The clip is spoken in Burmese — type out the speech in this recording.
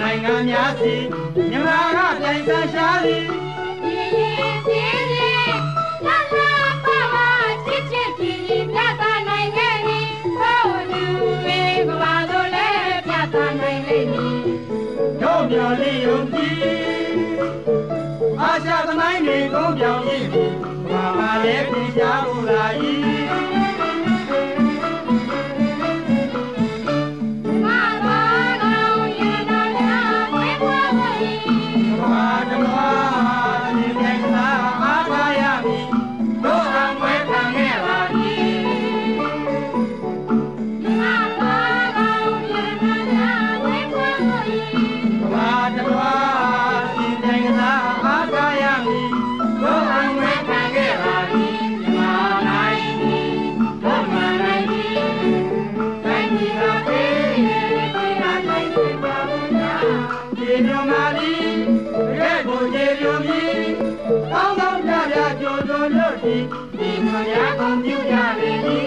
နိုင်ငံများစီမြန်မာကပြိုင်ဆန်းရှားသည်လာလာပါပါချစ်ချစ်ကြည်ကြည်ပြသနိုင်ခဲ့သည်ဟိုလူတွေကဘာလို့လဲပြသနိုင်လိမ့်မည်တို့မျော်လင့်ယုံကြည်အာရှသမိုင်းတွေကုန်ပြောင်းရည်ဘာမှလည်းပြင်ရှားဖို့လာ၏ဒီမယားကုန်ပြုကြလေ